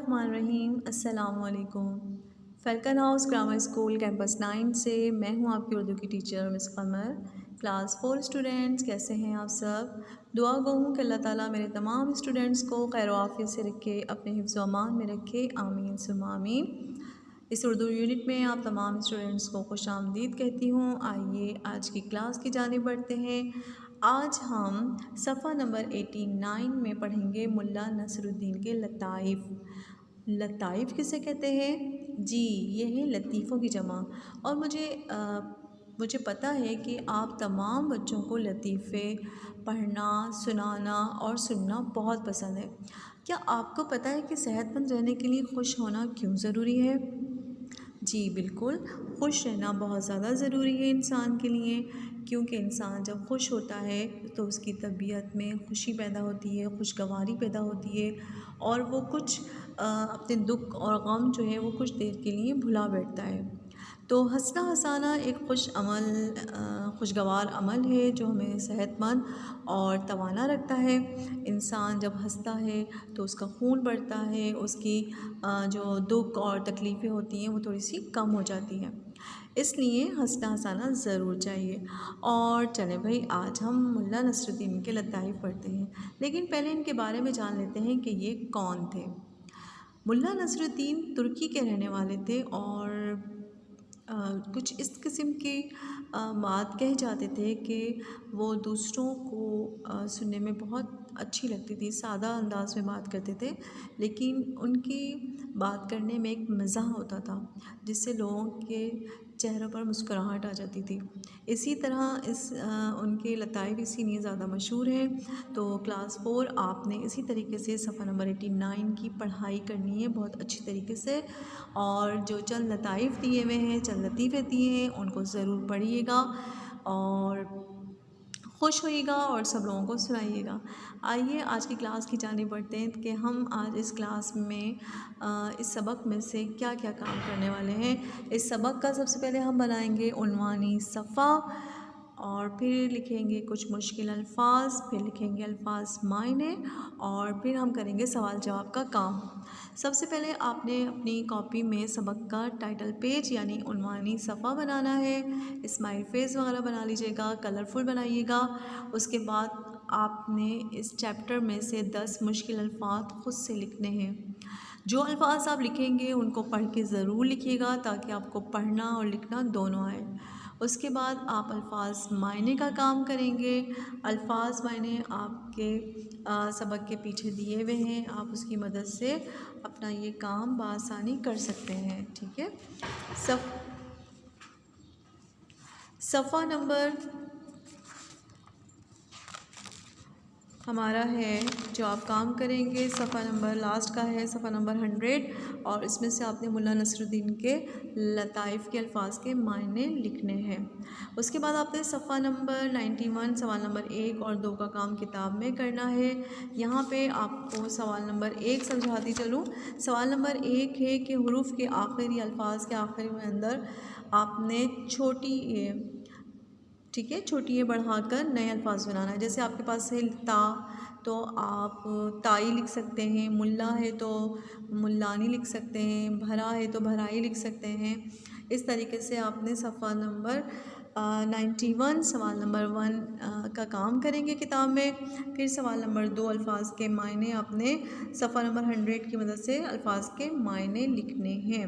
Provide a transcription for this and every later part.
बिस्मिल्लाहिर्रहमानिर्रहीम। अस्सलामुअलैकुम। फ़ैल्कन house grammar school campus 9 से मैं हूँ आपकी उर्दू की टीचर मिस कमर। क्लास 4 स्टूडेंट्स, कैसे हैं आप सब? दुआ गो हूँ कि अल्लाह ताला मेरे तमाम स्टूडेंट्स को खैर आफियत से रखे, अपने हिफ्ज़ व अमान में रखे। आमीन सुम्मा आमीन। इस उर्दू यूनिट में आप तमाम स्टूडेंट्स को खुशामदीद कहती हूँ। आइए आज की क्लास की जानिब बढ़ते हैं। आज हम सफ़ा नंबर 89 में पढ़ेंगे मुल्ला नसरुद्दीन के लताइफ़। लताइफ़ किसे कहते हैं? जी, ये है लतीफ़ों की जमा। और मुझे पता है कि आप तमाम बच्चों को लतीफ़े पढ़ना, सुनाना और सुनना बहुत पसंद है। क्या आपको पता है कि सेहतमंद रहने के लिए खुश होना क्यों ज़रूरी है? जी बिल्कुल, खुश रहना बहुत ज़्यादा ज़रूरी है इंसान के लिए, क्योंकि इंसान जब खुश होता है तो उसकी तबीयत में खुशी पैदा होती है, खुशगवारी पैदा होती है और वो कुछ अपने दुख और गम जो है वो कुछ देर के लिए भुला बैठता है। तो हँसना हँसाना एक खुशगवार अमल है जो हमें सेहतमंद और तवाना रखता है। इंसान जब हँसता है तो उसका खून बढ़ता है, उसकी जो दुख और तकलीफ़ें होती हैं वो थोड़ी सी कम हो जाती हैं। इसलिए हँसना हँसाना ज़रूर चाहिए। और चलें भाई, आज हम मुल्ला नसरुद्दीन के लताइफ़ पढ़ते हैं, लेकिन पहले इनके बारे में जान लेते हैं कि ये कौन थे। मुल्ला नसरुद्दीन तुर्की के रहने वाले थे और कुछ इस किस्म की बात कहे जाते थे कि वो दूसरों को सुनने में बहुत अच्छी लगती थी, सादा अंदाज में बात करते थे, लेकिन उनकी बात करने में एक मज़ा होता था जिससे लोगों के चेहरों पर मुस्कुराहट आ जाती थी। इसी तरह उनके लताइफ़ इसीलिए ज़्यादा मशहूर हैं। तो क्लास 4 आपने इसी तरीके से सफ़ा नंबर 89 की पढ़ाई करनी है बहुत अच्छी तरीके से, और जो चंद लताइफ़ दिए हुए हैं, चंद लतीफ़े दिए हैं, उनको ज़रूर पढ़िएगा और खुश होइएगा और सब लोगों को सुनाइएगा। आइए आज की क्लास की जानिब बढ़ते हैं कि हम आज इस क्लास में इस सबक में से क्या क्या काम करने वाले हैं। इस सबक का सबसे पहले हम बनाएंगे उन्वानी सफ़ा और फिर लिखेंगे कुछ मुश्किल अल्फाज, फिर लिखेंगे अल्फाज मायने और फिर हम करेंगे सवाल जवाब का काम। सबसे पहले आपने अपनी कॉपी में सबक का टाइटल पेज यानी उन्वानी सफ़ा बनाना है। स्माइल फेस वगैरह बना लीजिएगा, कलरफुल बनाइएगा। उसके बाद आपने इस चैप्टर में से 10 मुश्किल अल्फाज ख़ुद से लिखने हैं। जो अल्फाज आप लिखेंगे उनको पढ़ के ज़रूर लिखिएगा ताकि आपको पढ़ना और लिखना दोनों आए। उसके बाद आप अल्फाज मायने का काम करेंगे। अल्फाज मायने आपके सबक के पीछे दिए हुए हैं, आप उसकी मदद से अपना ये काम बआसानी कर सकते हैं। ठीक है। सफ़ा नंबर हमारा है जो आप काम करेंगे, सफ़ा नंबर लास्ट का है सफ़ा नंबर 100, और इसमें से आपने मुल्ला नसरुद्दीन के लताइफ़ के अल्फाज के मायने लिखने हैं। उसके बाद आपने सफ़ा नंबर 91 सवाल नंबर 1 और 2 का काम किताब में करना है। यहाँ पे आपको सवाल नंबर 1 समझाती चलूँ। सवाल नंबर 1 है कि हुरूफ के आखिरी अल्फाज के आखिरी में अंदर आपने छोटी ठीक है, छोटी ए बढ़ाकर नए अल्फाज बनाना है। जैसे आपके पास है ता, तो आप ताई लिख सकते हैं, मुल्ला है तो मुल्लानी लिख सकते हैं, भरा है तो भराई लिख सकते हैं। इस तरीके से आपने सफ़ा नंबर 91 सवाल नंबर 1 का काम करेंगे किताब में। फिर सवाल नंबर 2 अल्फाज के मायने आपने सफ़ा नंबर 100 की मदद से अल्फाज के मायने लिखने हैं।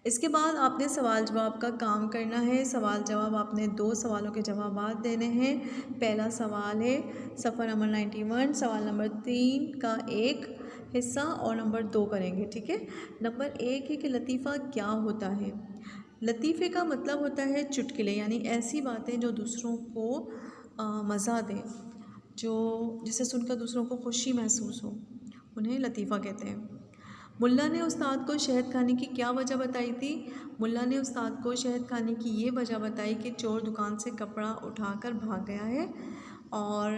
इसके बाद आपने सवाल जवाब का काम करना है। सवाल जवाब आपने 2 सवालों के जवाबात देने हैं। पहला सवाल है सफ़ा नंबर 91 सवाल नंबर 3 का एक हिस्सा और नंबर 2 करेंगे। ठीक है। नंबर 1 है कि लतीफ़ा क्या होता है। लतीफ़े का मतलब होता है चुटकुले, यानी ऐसी बातें जो दूसरों को मज़ा दें, जो जिसे सुनकर दूसरों को खुशी महसूस हो, उन्हें लतीफ़ा कहते हैं। मुल्ला ने उस्ताद को शहद खाने की क्या वजह बताई थी? मुल्ला ने उस्ताद को शहद खाने की ये वजह बताई कि चोर दुकान से कपड़ा उठाकर भाग गया है और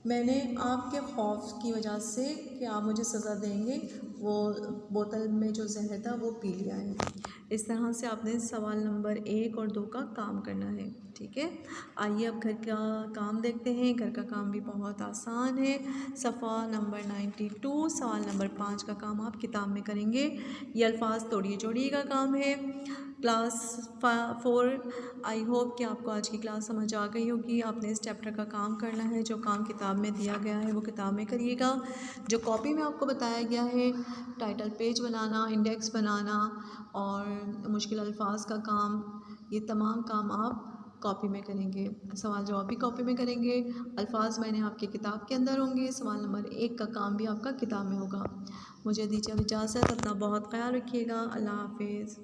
मैंने आपके खौफ की वजह से कि आप मुझे सज़ा देंगे वो बोतल में जो जहर था वो पी लिया है। इस तरह से आपने सवाल नंबर 1 और 2 का काम करना है, ठीक है। आइए अब घर का काम देखते हैं। घर का काम भी बहुत आसान है। सफ़ा नंबर 92 सवाल नंबर 5 का काम आप किताब में करेंगे। ये अल्फाज तोड़िए जोड़िए का काम है। क्लास 4, आई होप कि आपको आज की क्लास समझ आ गई होगी। आपने इस चैप्टर का काम करना है। जो काम किताब में दिया गया है वो किताब में करिएगा। जो कॉपी में आपको बताया गया है, टाइटल पेज बनाना, इंडेक्स बनाना और मुश्किल अल्फाज का काम, ये तमाम काम आप कॉपी में करेंगे। सवाल जवाब भी कॉपी में करेंगे। अल्फाज मैंने आपकी किताब के अंदर होंगे। सवाल नंबर 1 का काम भी आपका किताब में होगा। मुझे दीजिए अब इजाज़त। अपना बहुत ख्याल रखिएगा। अल्लाह हाफिज़।